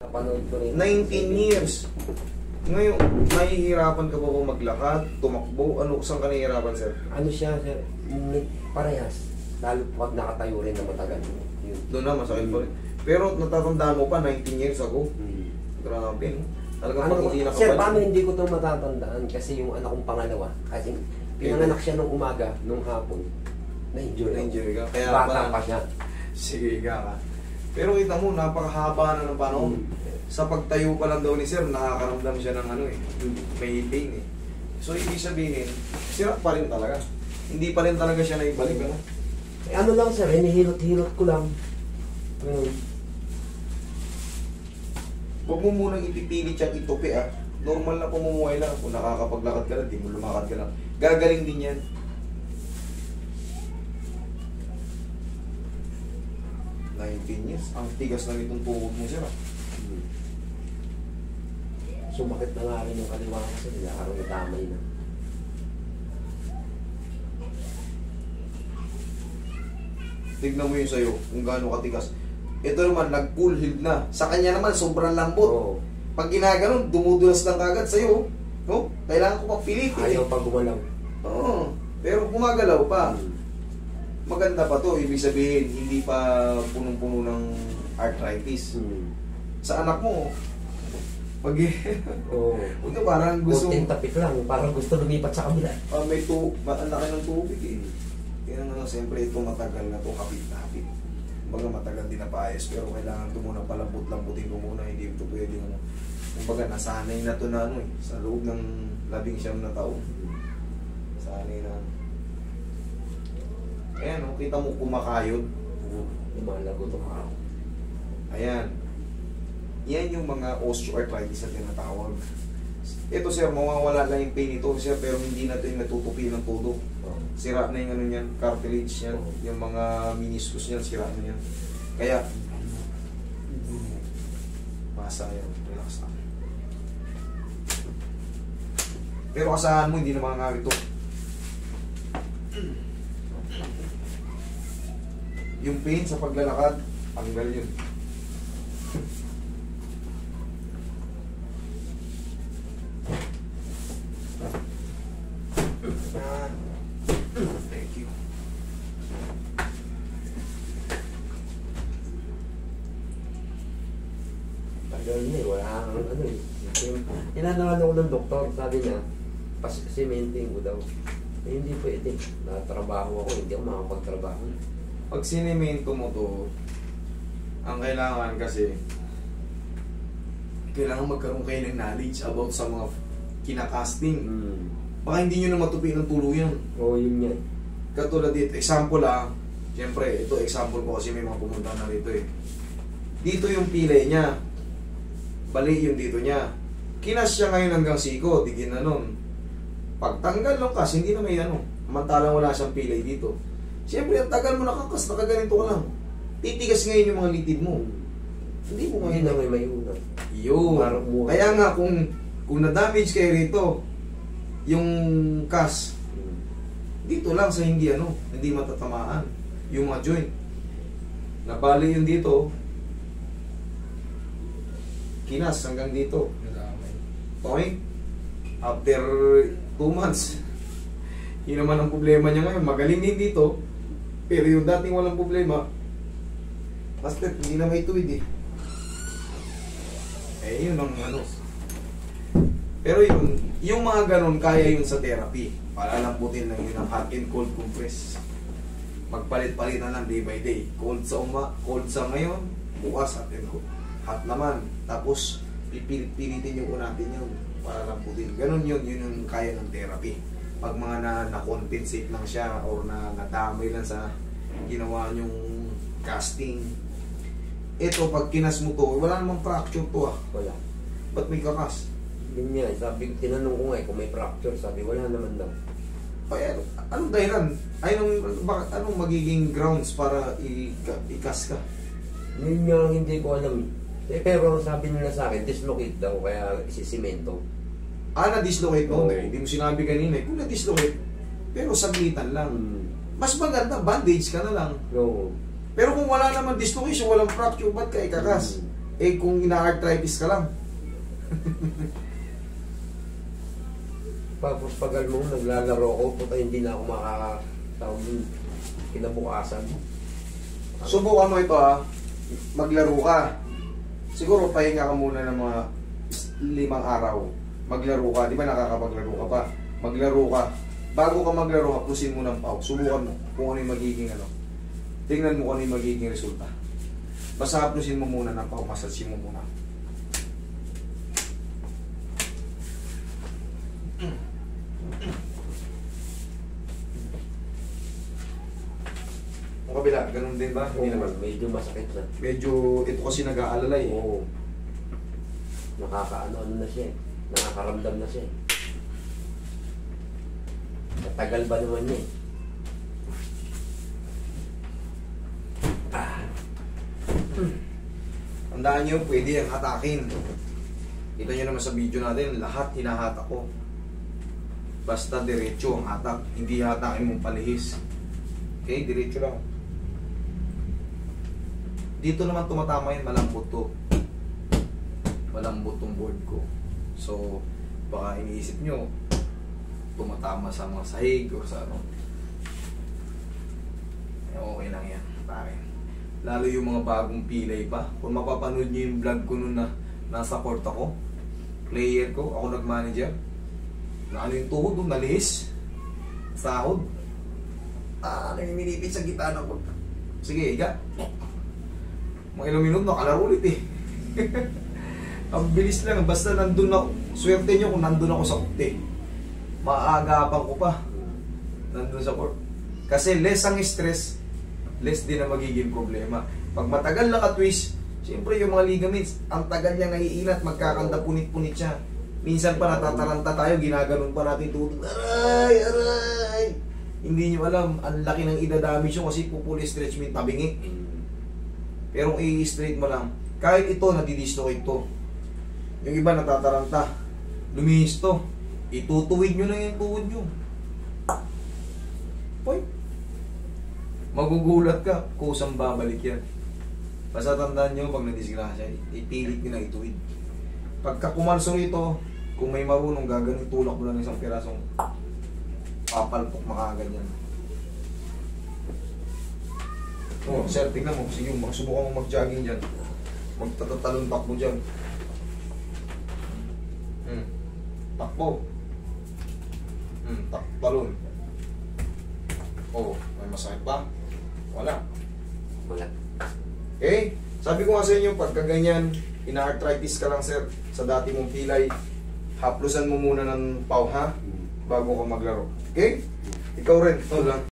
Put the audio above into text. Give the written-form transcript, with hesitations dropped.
Napanood ko rin. 19 years. Ngayon, nahihirapan ka ba kung maglakad, tumakbo? Ano, saan ka nahihirapan, sir? Ano siya, sir? Parehas. Lalo pag nakatayo rin na matagal. Yun. Doon na, masakit pa rin. Pero natatandaan mo pa, 19 years ago. Grabe, no? Talagang Ano, pag hindi sir, nakabalik. paano hindi ko ito matatandaan? Kasi yung anak kong pangalawa, kasi pinanganak siya nung umaga, nung hapon, na-injure. Na-injury ka. Kaya bata pa siya. Sige ka. Pero kita mo, napakahaba na ng panahon. Sa pagtayo pa lang daw ni sir, nakakaramdam siya ng ano eh, may pain eh. So, ibig sabihin, sira pa rin talaga. Hindi pa rin talaga siya naibalik, ano? Eh, ano lang, sir, hinihilot-hilot ko lang. Huwag mo munang ipipilit siyang itupi ah. Normal na pumumuhay lang. Kung nakakapaglakad ka lang, di mo lumakad ka lang. Gagaling din yan. Years. Ang tigas na nitong tuhod mo, sir. Sumakit na nga rin yung kaliwa ko, sir. Nakaroon na damay na. Tignan mo yun sa'yo, kung gaano katigas. Ito naman, nag-pull healed na. Sa kanya naman, sobrang lambot. Oo. Pag ginaganon, dumudulas lang kagad sa'yo. No? Kailangan ko pang pilitin. Ayaw pag gumalaw. Oo. Pero gumagalaw pa. Maganda pa to. Ibig sabihin, hindi pa punong-puno ng arthritis. Sa anak mo, pag ito parang gusto... Kunting tapik lang, parang gusto lumipat sa kabila. May ang laki ng tubig eh. Kaya nga siyempre ito matagal na to, kapit-kapit. Kumbaga matagal din na paayos, pero kailangan ito muna palambot-lambutin ko muna, hindi ito pwede ano. Kumbaga nasanay na to na ano eh, sa loob ng 19 na taon. Sanay na. Ayan o, kita mo kumakayod. Lumalago ito. Ayan. Yan yung mga osteoarthritis na tinatawag. Ito sir, mawawala lang yung pain ito sir, pero hindi na ito yung natutupi ng todo. Sira na yung ano yan, cartilage yan, yung mga meniscus yan, sira na yan. Kaya, basa yan, relax na. Pero asahan mo, hindi na mga ito. Yung pain sa paglalakad, tanggal yun. Thank you. Tagal na eh, wala kang ano eh. Inanawan ako ng doktor, sabi niya, cementing ko daw. Eh, hindi pwede. Natrabaho ako, hindi ako makapagtrabaho. Pag sinemento mo to, ang kailangan kasi, kailangan magkaroon kayo ng knowledge about sa mga kinakasting. Baka hindi nyo na matupi ng tuluyan. Oo, yun yan. Katulad dito, example siyempre, ito example ko kasi may mga pumunta na rito eh. Dito yung pilay niya. Bali yung dito niya. Kinas siya ngayon hanggang siko, tigin na nun. Pagtanggal ng kas, hindi na may ano. Mantalang wala siyang pilay dito. Siyempre, ang tagal mo nakakas, nakaganito ka lang. Titigas ngayon yung mga litid mo. Hindi mo Hindi ngayon na may mayunag. yun. Kaya nga, kung na-damage kayo rito, yung kas, dito lang sa hindi matatamaan. Yung mga joint. Nabali yun dito, kinas hanggang dito. Okay? After 2 months, yun naman ang problema niya ngayon. Magaling din dito, pero yung dating walang problema, basta hindi na may tuwid eh. Eh, yun ang ano. Pero yung mga ganun, kaya yun sa therapy. Palalambutin lang yun ang hot and cold compress. Magpalit-palit na lang day by day. Cold sa cold sa ngayon, bukas hot and cold. Hot naman. Tapos, pipilit-pilitin yung unatin yun. Palalambutin. Ganun yun yung kaya ng therapy. Pag mga na-compensate lang siya or nadamay lang sa ginawa nyong casting. Ito, pag kinas mo to, wala namang fracture to Wala. Ba't may kakas? Yun nga, sabi, tinanong ko nga kung may fracture, sabi, wala naman daw. Ay, anong dahilan? Anong magiging grounds para ikas ka? Yun nga hindi ko alam. Pero sabi nila sa akin, dislocate daw, kaya isisimento. Na-dislocate mo? Oo. Hindi mo sinabi kanina. Kung na-dislocate, pero saglitan lang. Mas maganda, bandage ka na lang. No. Pero kung wala naman dislocation, walang fracture, ba't ka ikakas? Eh, kung ina-arthritis ka lang. Tapos pag mo, naglalaro ako, puta hindi na ako makakatawag yung kinabukasan. Subukan mo ito ha. Maglaro ka. Siguro pahinga ka muna ng mga 5 araw. Maglaro ka. Di ba nakakapaglaro ka pa? Maglaro ka. Bago ka maglaro, haplusin mo ng pau. Subukan mo kung ano yung magiging ano. Tingnan mo kung ano yung magiging resulta. Basta haplusin mo muna ng pau. Massage mo muna. Ang kabila, ganun din ba? Hindi naman. Medyo masakit na. Medyo, ito kasi nag-aalala eh. Oo. Nakakaano na siya eh. Nakakaramdam na siya eh. Matagal ba naman niya eh. Tandaan nyo, pwede yung hatakin. Kita nyo naman sa video natin, lahat hinahatak ko. Basta diretso ang hatak. Hindi hatakin mong palihis. Okay, diretso lang. Dito naman tumatama yun, malambot to. Malambot tong board ko. So, baka iniisip nyo, tumatama sa mga sahig o sa ano. Okay lang yan, pare. Lalo yung mga bagong pilay pa. Kung mapapanood nyo yung vlog ko nun na nasa court ako, player ko, ako nag-manager, na ano yung tuhod doon, nalihis. Sahod. Nanginipit sa gitna ko. Sige, iga. Mga ilang minuto, nakalaro ulit eh. Ang bilis lang, basta nandun ako. Swerte nyo kung nandun ako sa ukte. Maagapan ko pa. Nandun sa court. Kasi less ang stress, less din ang magiging problema. Pag matagal naka-twist, siyempre yung mga ligaments, ang tagal niya naiinat, magkakanda punit-punit siya. Minsan pa natataranta tayo, ginaganon pa natin tuhod. Aray! Aray! Hindi nyo alam, ang laki ng idadamage nyo kasi pupuli stretch mo yung tabingi. Pero kung i-straight mo lang, kahit ito, nadidislocate to. Yung iba natataranta, lumihis to. Itutuwid nyo lang yung tuhod nyo. Poy! Magugulat ka, kusang babalik yan. Basta tandaan nyo, pag nadisgrasya, ipilit nyo na ituwid. Pagka kumansong ito, kung may marunong gaganon, tulak mo lang isang pirasong papalpok makaganyan. Oh, sir, tingnan mo. Sige, subukan mo mag-jogging dyan. Magtatatalon takbo dyan. Takbo. Talon. Oh, may masakit ba? Wala. Wala. Okay? Sabi ko nga sa inyo, pagka ganyan, ina-arthritis ka lang, sir, sa dati mong pilay, haplusan mo muna ng pau, ha? Bago ka maglaro. Okay? Ikaw rin. Ito lang.